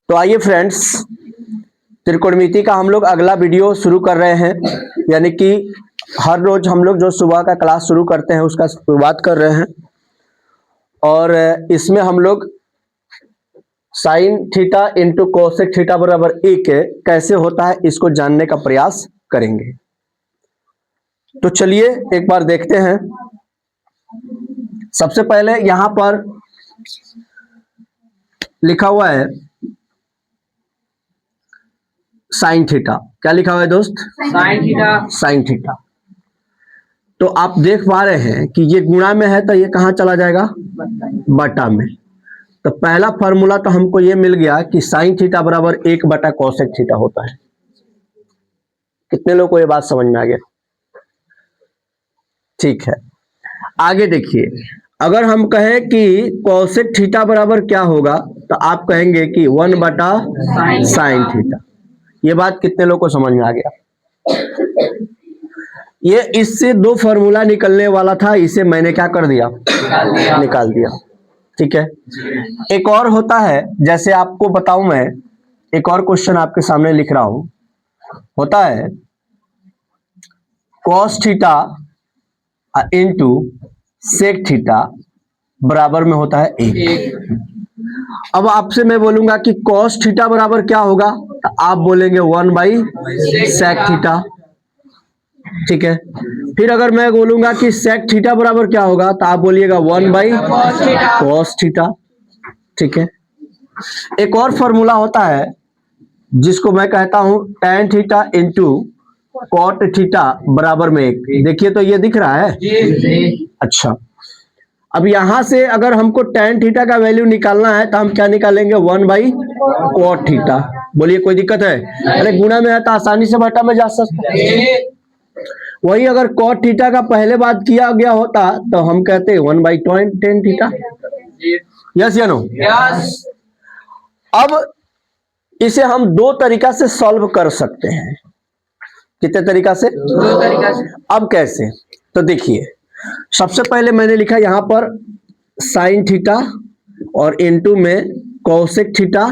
तो आइए फ्रेंड्स, त्रिकोणमिति का हम लोग अगला वीडियो शुरू कर रहे हैं। यानी कि हर रोज हम लोग जो सुबह का क्लास शुरू करते हैं उसका शुरुआत कर रहे हैं और इसमें हम लोग sine theta into cosec theta बराबर 1 कैसे होता है इसको जानने का प्रयास करेंगे। तो चलिए एक बार देखते हैं। सबसे पहले यहां पर लिखा हुआ है साइन थीटा। क्या लिखा हुआ है दोस्त? Sine theta. Sine theta. तो आप देख पा रहे हैं कि ये गुणा में है तो ये कहां चला जाएगा? बटा में। तो पहला फॉर्मूला तो हमको ये मिल गया कि साइन थीटा बराबर 1 बटा कोसेक थीटा होता है। कितने लोगों को ये बात समझ में आ गया? ठीक है, आगे देखिए। अगर हम कहें कि कोसेक थीटा बराबर क्या होगा तो आप कहेंगे कि 1 बटा साइन थीटा। ये बात कितने लोगों को समझ में आ गया? ये इससे दो फॉर्मूला निकलने वाला था, इसे मैंने क्या कर दिया? निकाल दिया। ठीक है। एक और होता है, जैसे आपको बताऊं मैं, एक और क्वेश्चन आपके सामने लिख रहा हूं। होता है cos theta into sec theta बराबर में होता है 1। अब आपसे मैं बोलूंगा कि कॉस थीटा बराबर क्या होगा तो आप बोलेंगे 1 बाई सेक थीटा। ठीक है। फिर अगर मैं बोलूंगा कि सेक थीटा बराबर क्या होगा तो आप बोलिएगा 1 बाई कॉस थीटा। ठीक है। एक और फॉर्मूला होता है जिसको मैं कहता हूं tan theta into cot theta बराबर में 1। देखिए तो ये दिख रहा है। अच्छा, अब यहां से अगर हमको tan थीटा का वैल्यू निकालना है तो हम क्या निकालेंगे? 1 बाई कॉट थीटा। बोलिए कोई दिक्कत है? अरे गुणा में है तो आसानी से बटा में जा सकता है। वही अगर कॉट थीटा का पहले बात किया गया होता तो हम कहते 1 बाई tan थीटा। यस या नो? यस। अब इसे हम दो तरीका से सॉल्व कर सकते हैं। कितने तरीका से? दो तरीका से। अब कैसे? तो देखिए, सबसे पहले मैंने लिखा यहां पर साइन थीटा और इनटू में कोसेक थीटा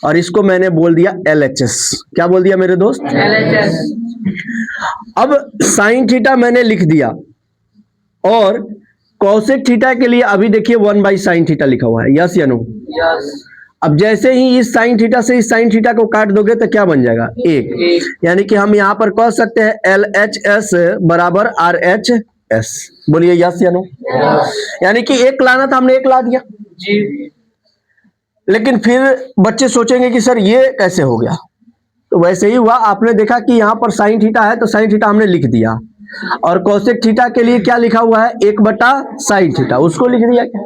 और इसको मैंने बोल दिया LHS। क्या बोल दिया मेरे दोस्त? LHS। अब साइन थीटा मैंने लिख दिया और कोसेक थीटा के लिए अभी देखिए 1 बाई साइन थीटा लिखा हुआ है। यस या नो? यस। अब जैसे ही इस साइन थीटा से इस साइन थीटा को काट दोगे तो क्या बन जाएगा? 1। यानी कि हम यहां पर कह सकते हैं LHS बराबर RHS। बोलिए यस या नो? यानी कि 1 लाना था, हमने 1 ला दिया जी। लेकिन फिर बच्चे सोचेंगे कि सर ये कैसे हो गया? तो वैसे ही हुआ। आपने देखा कि यहां पर साइन थीटा है तो साइन थीटा हमने लिख दिया और कोसेक थीटा के लिए क्या लिखा हुआ है? 1 बटा साइन थीटा, उसको लिख दिया। क्या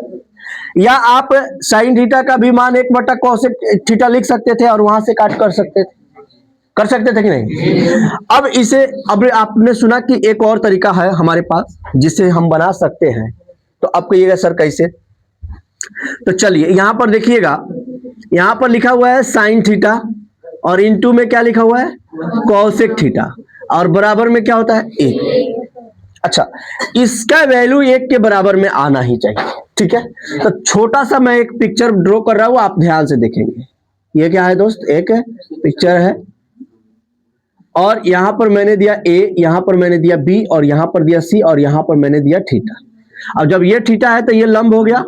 या आप साइन थीटा का भी मान 1 बटा कोसेक थीटा लिख सकते थे और वहां से काट कर सकते थे कि नहीं? अब इसे, अब आपने सुना कि एक और तरीका है हमारे पास जिसे हम बना सकते हैं। तो अब कहिएगा सर कैसे? तो चलिए यहां पर देखिएगा, यहां पर लिखा हुआ है साइन थीटा और इनटू में क्या लिखा हुआ है? कोसेक थीटा और बराबर में क्या होता है? 1। अच्छा, इसका वैल्यू 1 के बराबर में आना ही चाहिए। ठीक है। तो छोटा सा मैं एक पिक्चर ड्रॉ कर रहा हूं, आप ध्यान से देखेंगे। ये क्या है दोस्त? एक पिक्चर है और यहां पर मैंने दिया A, यहां पर मैंने दिया B और यहां पर दिया C और यहां पर मैंने दिया थीटा। अब जब ये थीटा है तो ये लंब हो गया,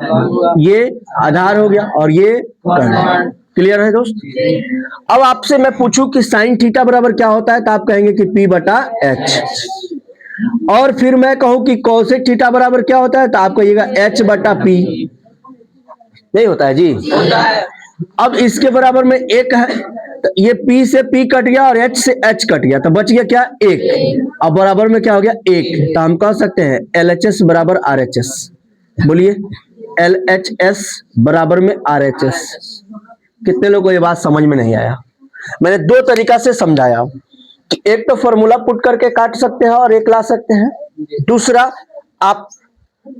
ये आधार हो गया और ये कर्ण। क्लियर है दोस्त? अब आपसे मैं पूछूं कि साइन थीटा बराबर क्या होता है तो आप कहेंगे कि P बटा H। और फिर मैं कहूं कि कोसेक थीटा बराबर क्या होता है तो आप कहिएगा H बटा P। नहीं होता है जी? होता है। अब इसके बराबर में 1 है तो ये P से P कट गया और H से H कट गया तो बच गया क्या? 1। अब बराबर में क्या हो गया? 1। तो हम कह सकते हैं LHS बराबर RHS। बोलिए LHS बराबर में RHS। कितने लोगों को ये बात समझ में नहीं आया? मैंने दो तरीका से समझाया कि एक तो फॉर्मूला पुट करके काट सकते हैं और 1 ला सकते हैं। दूसरा, आप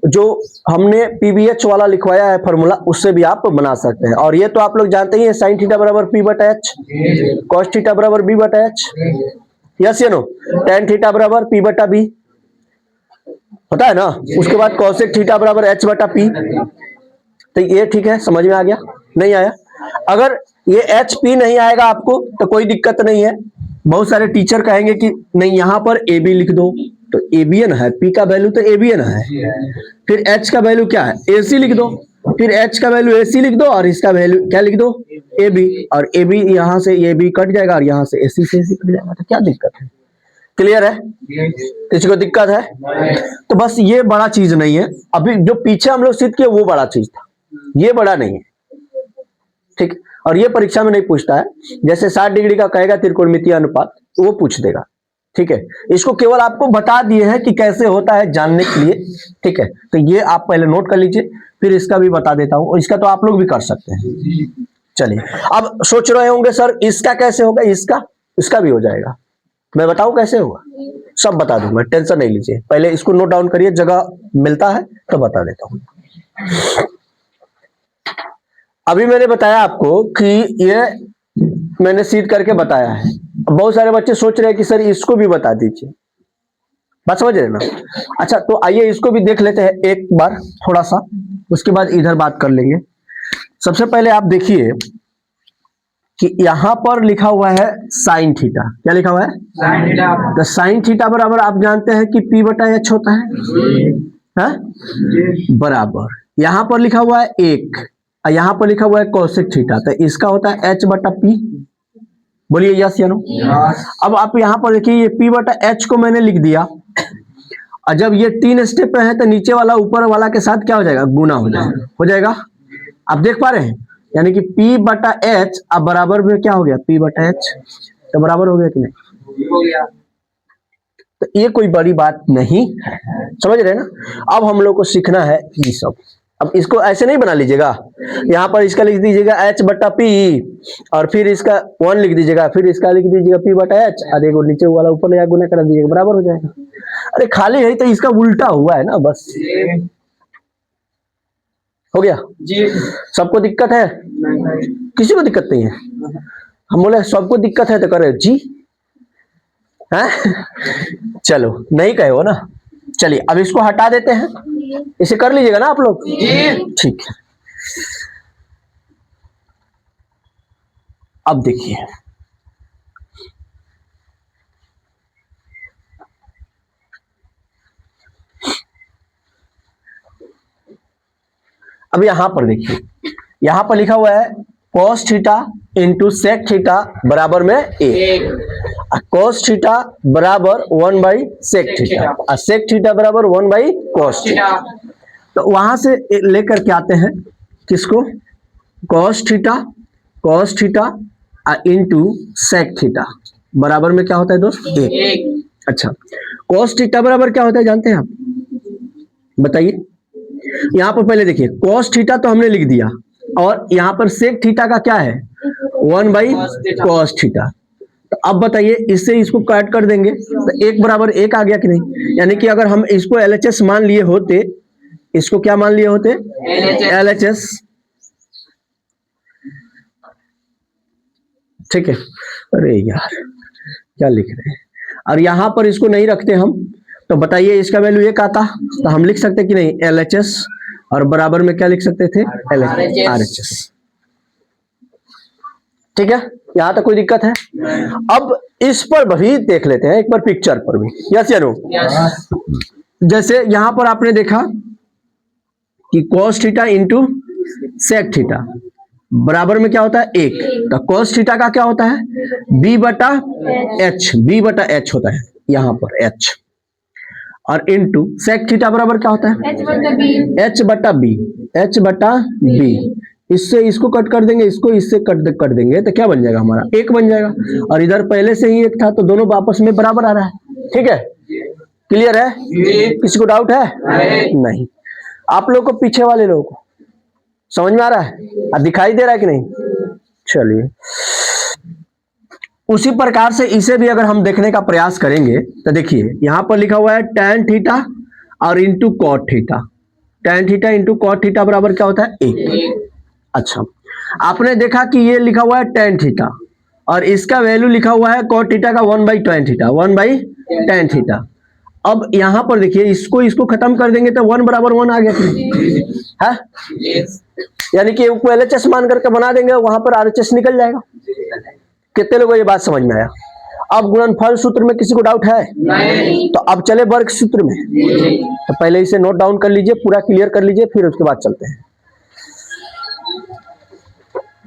जो हमने PBH वाला लिखवाया है फॉर्मूला, उससे भी आप बना सकते हैं। और ये तो आप लोग जानते ही हैं, साइन थीटा बराबर P बटा H, कॉस थीटा बराबर B बटा H। यस या नो? tan थीटा बराबर P बटा B होता है ना। उसके बाद कोसेक थीटा बराबर H बटा P। तो ये ठीक है, समझ में आ गया? नहीं आया? अगर ये एच पी नहीं आएगा आपको तो कोई दिक्कत नहीं है। बहुत सारे टीचर कहेंगे कि नहीं यहाँ पर ए बी लिख दो, तो ए बी एन है, पी का वैल्यू तो ए बी एन है। फिर एच का वैल्यू क्या है, ए सी लिख दो, फिर एच का वैल्यू ए सी लिख दो और इसका वैल्यू क्या लिख दो, ए बी, और ए बी यहाँ से ए बी कट जाएगा और यहाँ से ए सी कट जाएगा, तो क्या दिक्कत है? क्लियर है? किसी को दिक्कत है? तो बस ये बड़ा चीज नहीं है, अभी जो पीछे हम लोग सिद्ध किए वो बड़ा चीज था, ये बड़ा नहीं है। ठीक, और ये परीक्षा में नहीं पूछता है। जैसे 60 डिग्री का कहेगा त्रिकोणमितीय अनुपात, वो पूछ देगा। ठीक है, इसको केवल आपको बता दिए हैं कि कैसे होता है जानने के लिए। ठीक है, तो ये आप पहले नोट कर लीजिए, फिर इसका भी बता देता हूं, और इसका तो आप लोग भी कर सकते हैं। चलिए, अब सोच रहे होंगे सर इसका कैसे होगा, इसका भी हो जाएगा। मैं बताऊं कैसे होगा, सब बता दूंगा, टेंशन नहीं लीजिए। पहले इसको नोट डाउन करिए, जगह मिलता है तो बता देता हूं। अभी मैंने बताया आपको कि ये मैंने सीध करके बताया है। बहुत सारे बच्चे सोच रहे हैं कि सर इसको भी बता दीजिए, बात समझ रहे ना? अच्छा, तो आइए इसको भी देख लेते हैं एक बार थोड़ा सा, उसके बाद इधर बात कर लेंगे। सबसे पहले आप देखिए कि यहां पर लिखा हुआ है साइन थीटा। क्या लिखा हुआ है? Sine theta. तो साइन थीटा बराबर आप जानते हैं कि पी बटा एच होता है? बराबर यहां पर लिखा हुआ है 1, और यहां पर लिखा हुआ है कोसेक थीटा, तो इसका होता है एच बटा पी। बोलिए यस या नो? अब आप यहां पर देखिए, ये पी बटा एच को मैंने लिख दिया, और जब ये 3 स्टेप पे है तो नीचे वाला ऊपर वाला के साथ क्या हो जाएगा, गुना हो जाएगा। आप देख पा रहे हैं, यानी कि P बटा एच अब बराबर में क्या हो गया, P बटा एच, तो बराबर हो गया कि नहीं? हो गया। तो ये कोई बड़ी बात नहीं है, समझ रहे हैं ना? अब हम लोग को सीखना है ये सब। अब इसको ऐसे नहीं बना लीजिएगा, यहाँ पर इसका लिख दीजिएगा एच बटा पी, और फिर इसका 1 लिख दीजिएगा, फिर इसका लिख दीजिएगा पी बटा एच, और देखो नीचे वाला ऊपर ले गुना कर दीजिएगा, बराबर हो जाएगा। अरे खाली है तो इसका उल्टा हुआ है ना, बस हो गया जी। सबको दिक्कत है? किसी को दिक्कत नहीं है? हम बोले सबको दिक्कत है तो करे जी है? चलो नहीं कहे हो ना। चलिए अब इसको हटा देते हैं, इसे कर लीजिएगा ना आप लोग? ठीक है। अब देखिए, अब यहां पर देखिए, यहां पर लिखा हुआ है cos theta into sec theta बराबर में ए, cos थीटा बराबर 1 बाई सेक थीटा, और सेक थीटा बराबर 1 बाई cos थीटा। तो वहां से लेकर के आते हैं किसको, cos theta into sec theta बराबर में क्या होता है दोस्त, ए। अच्छा, cos थीटा बराबर क्या होता है जानते हैं आप, बताइए? यहां पर पहले देखिए, cos थीटा तो हमने लिख दिया, और यहां पर सेक थीटा का क्या है, 1 बाई cos थीटा। तो अब बताइए, इससे इसको काट कर देंगे तो 1 बराबर 1 आ गया कि नहीं? यानी कि अगर हम इसको LHS मान लिए होते, इसको क्या मान लिए होते, LHS। ठीक है, अरे यार क्या लिख रहे हैं, और यहां पर इसको नहीं रखते हम, तो बताइए इसका वैल्यू 1 आता, तो हम लिख सकते कि नहीं LHS, और बराबर में क्या लिख सकते थे, RHS। ठीक है, यहां तक कोई दिक्कत है? अब इस पर भी देख लेते हैं एक बार, पिक्चर पर भी, यस या नो? जैसे यहां पर आपने देखा कि cos theta into sec theta बराबर में क्या होता है, 1, तो cos थीटा का क्या होता है, b बटा एच होता है यहां पर h, और इंटू सेक थीटा बराबर क्या होता है, h बटा b। इससे इसको कट कर देंगे, इसको इससे कट कर देंगे, तो क्या बन जाएगा हमारा, 1 बन जाएगा, और इधर पहले से ही 1 था, तो दोनों आपस में बराबर आ रहा है। ठीक है, क्लियर है? किसी को डाउट है? नहीं। आप लोग को, पीछे वाले लोगों को समझ में आ रहा है, और दिखाई दे रहा है कि नहीं? चलिए, उसी प्रकार से इसे भी अगर हम देखने का प्रयास करेंगे तो देखिए, यहां पर लिखा हुआ है tan थीटा और into cot theta, tan theta into cot theta बराबर क्या होता है, 1। अच्छा, आपने देखा कि ये लिखा हुआ है tan थीटा, और इसका वैल्यू लिखा हुआ है कॉट थीटा का 1 by tan theta, 1 by tan theta. अब यहाँ पर देखिए, इसको खत्म कर देंगे तो 1 बराबर 1 आ गया है। यानी कि उसको LHS मान करके बना देंगे, वहां पर RHS निकल जाएगा। कितने लोगों को ये बात समझ में आया? अब गुणनफल सूत्र में किसी को डाउट है? नहीं। तो अब चले वर्ग सूत्र में। तो पहले इसे नोट डाउन कर लीजिए, पूरा क्लियर कर लीजिए, फिर उसके बाद चलते हैं।